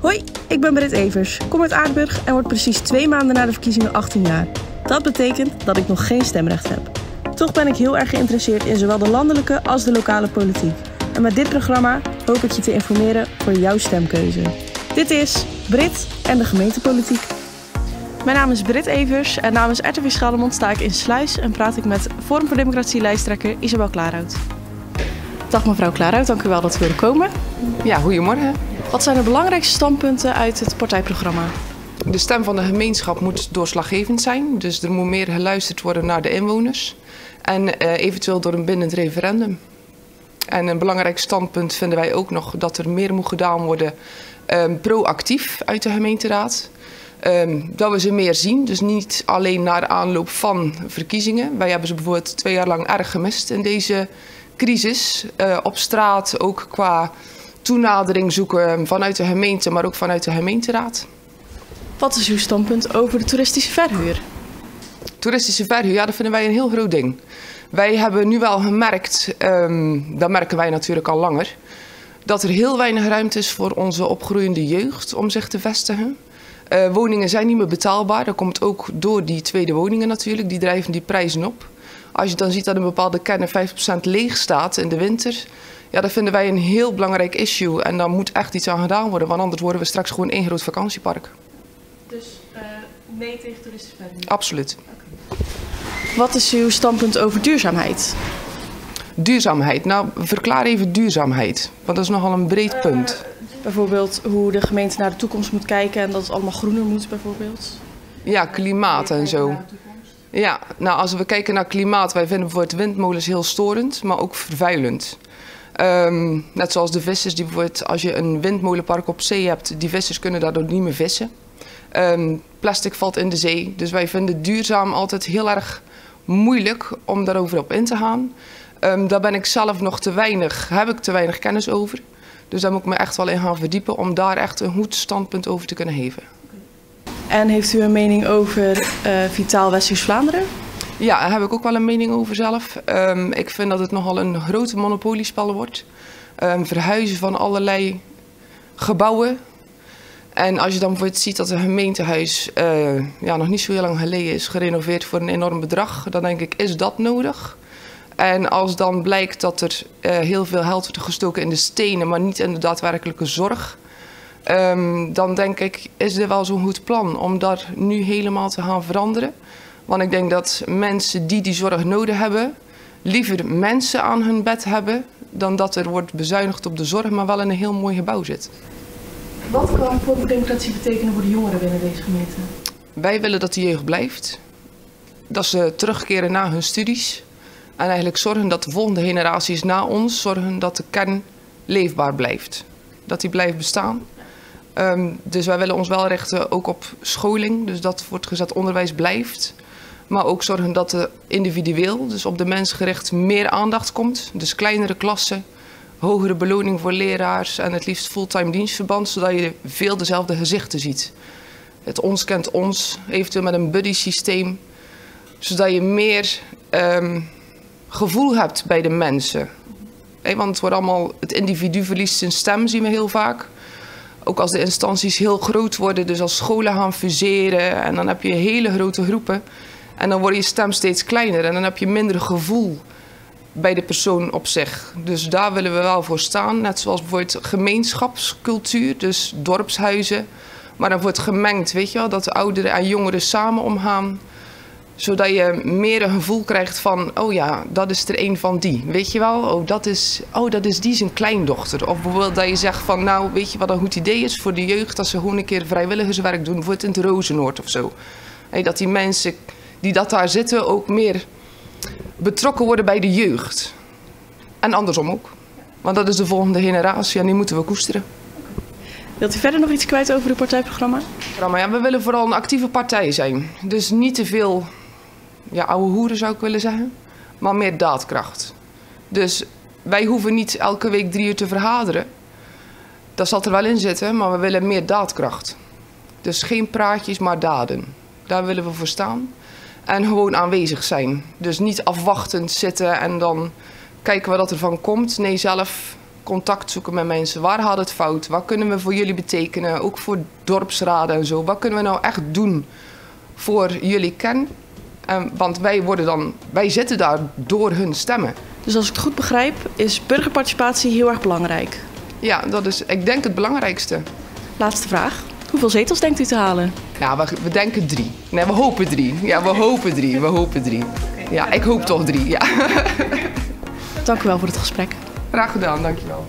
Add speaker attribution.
Speaker 1: Hoi, ik ben Britt Evers, kom uit Aardenburg en word precies 2 maanden na de verkiezingen 18 jaar. Dat betekent dat ik nog geen stemrecht heb. Toch ben ik heel erg geïnteresseerd in zowel de landelijke als de lokale politiek. En met dit programma hoop ik je te informeren voor jouw stemkeuze. Dit is Brit en de gemeentepolitiek. Mijn naam is Britt Evers en namens RTV Schaldemond sta ik in Sluis en praat ik met Forum voor Democratie lijsttrekker Isabel Klaarhout. Dag mevrouw Klaarhout, dank u wel dat u wilde komen.
Speaker 2: Ja, goedemorgen.
Speaker 1: Wat zijn de belangrijkste standpunten uit het partijprogramma?
Speaker 2: De stem van de gemeenschap moet doorslaggevend zijn. Dus er moet meer geluisterd worden naar de inwoners. En eventueel door een bindend referendum. En een belangrijk standpunt vinden wij ook nog dat er meer moet gedaan worden proactief uit de gemeenteraad. Dat we ze meer zien, dus niet alleen naar aanloop van verkiezingen. Wij hebben ze bijvoorbeeld 2 jaar lang erg gemist in deze crisis. Op straat, ook qua toenadering zoeken vanuit de gemeente, maar ook vanuit de gemeenteraad.
Speaker 1: Wat is uw standpunt over de toeristische verhuur?
Speaker 2: Toeristische verhuur, ja, dat vinden wij een heel groot ding. Wij hebben nu wel gemerkt, dat merken wij natuurlijk al langer, dat er heel weinig ruimte is voor onze opgroeiende jeugd om zich te vestigen. Woningen zijn niet meer betaalbaar. Dat komt ook door die tweede woningen natuurlijk. Die drijven die prijzen op. Als je dan ziet dat een bepaalde kern 50% leeg staat in de winter, ja, dat vinden wij een heel belangrijk issue. En daar moet echt iets aan gedaan worden, want anders worden we straks gewoon één groot vakantiepark.
Speaker 1: Dus nee tegen toeristische verhuur?
Speaker 2: Absoluut.
Speaker 1: Okay. Wat is uw standpunt over duurzaamheid?
Speaker 2: Duurzaamheid. Nou, verklaar even duurzaamheid. Want dat is nogal een breed punt.
Speaker 1: Bijvoorbeeld hoe de gemeente naar de toekomst moet kijken en dat het allemaal groener moet bijvoorbeeld.
Speaker 2: Ja, klimaat en zo. Ja, nou als we kijken naar klimaat, wij vinden bijvoorbeeld windmolens heel storend, maar ook vervuilend. Net zoals de vissers die bijvoorbeeld, als je een windmolenpark op zee hebt, die vissers kunnen daardoor niet meer vissen. Plastic valt in de zee, dus wij vinden duurzaam altijd heel erg moeilijk om daarover op in te gaan. Daar ben ik zelf nog heb ik te weinig kennis over. Dus daar moet ik me echt wel in gaan verdiepen om daar echt een goed standpunt over te kunnen geven.
Speaker 1: En heeft u een mening over Vitaal West-Vlaanderen?
Speaker 2: Ja, daar heb ik ook wel een mening over zelf. Ik vind dat het nogal een grote monopoliespel wordt. Verhuizen van allerlei gebouwen. En als je dan bijvoorbeeld ziet dat een gemeentehuis nog niet zo heel lang geleden is gerenoveerd voor een enorm bedrag, dan denk ik, is dat nodig? En als dan blijkt dat er heel veel geld wordt gestoken in de stenen, maar niet in de daadwerkelijke zorg, dan denk ik, is dit wel zo'n goed plan om dat nu helemaal te gaan veranderen. Want ik denk dat mensen die zorg nodig hebben, liever mensen aan hun bed hebben, dan dat er wordt bezuinigd op de zorg, maar wel in een heel mooi gebouw zit.
Speaker 1: Wat kan Forum voor Democratie betekenen voor de jongeren binnen deze gemeente?
Speaker 2: Wij willen dat de jeugd blijft. Dat ze terugkeren na hun studies. En eigenlijk zorgen dat de volgende generaties na ons zorgen dat de kern leefbaar blijft. Dat die blijft bestaan. Dus wij willen ons wel richten ook op scholing. Dus dat voortgezet onderwijs blijft. Maar ook zorgen dat er individueel, dus op de mens gericht, meer aandacht komt. Dus kleinere klassen, hogere beloning voor leraars en het liefst fulltime dienstverband. Zodat je veel dezelfde gezichten ziet. Het ons kent ons, eventueel met een buddy systeem. Zodat je meer gevoel hebt bij de mensen. Want het wordt allemaal, het individu verliest zijn stem, zien we heel vaak. Ook als de instanties heel groot worden, dus als scholen gaan fuseren en dan heb je hele grote groepen. En dan wordt je stem steeds kleiner en dan heb je minder gevoel bij de persoon op zich. Dus daar willen we wel voor staan. Net zoals bijvoorbeeld gemeenschapscultuur, dus dorpshuizen. Maar dan wordt gemengd, weet je wel, dat de ouderen en jongeren samen omgaan. Zodat je meer een gevoel krijgt van, oh ja, dat is er een van die. Weet je wel, dat is die zijn kleindochter. Of bijvoorbeeld dat je zegt van, nou, weet je wat een goed idee is voor de jeugd? Dat ze gewoon een keer vrijwilligerswerk doen, bijvoorbeeld in het Rozenoord of zo. Dat die mensen die dat daar zitten ook meer betrokken worden bij de jeugd. En andersom ook. Want dat is de volgende generatie en die moeten we koesteren.
Speaker 1: Wilt u verder nog iets kwijt over uw partijprogramma?
Speaker 2: Ja, we willen vooral een actieve partij zijn. Dus niet te veel oude hoeren zou ik willen zeggen, maar meer daadkracht. Dus wij hoeven niet elke week 3 uur te vergaderen. Dat zal er wel in zitten, maar we willen meer daadkracht. Dus geen praatjes, maar daden. Daar willen we voor staan. En gewoon aanwezig zijn. Dus niet afwachtend zitten en dan kijken wat er van komt. Nee, zelf contact zoeken met mensen. Waar gaat het fout? Wat kunnen we voor jullie betekenen? Ook voor dorpsraden en zo. Wat kunnen we nou echt doen voor jullie kern? Want wij zitten daar door hun stemmen.
Speaker 1: Dus als ik het goed begrijp, is burgerparticipatie heel erg belangrijk.
Speaker 2: Ja, dat is, ik denk, het belangrijkste.
Speaker 1: Laatste vraag. Hoeveel zetels denkt u te halen?
Speaker 2: Nou, we denken 3. Nee, we hopen 3. Ja, we hopen 3. We hopen 3. Ja, ik hoop toch 3. Ja.
Speaker 1: Dank u wel voor het gesprek.
Speaker 2: Graag gedaan, dankjewel.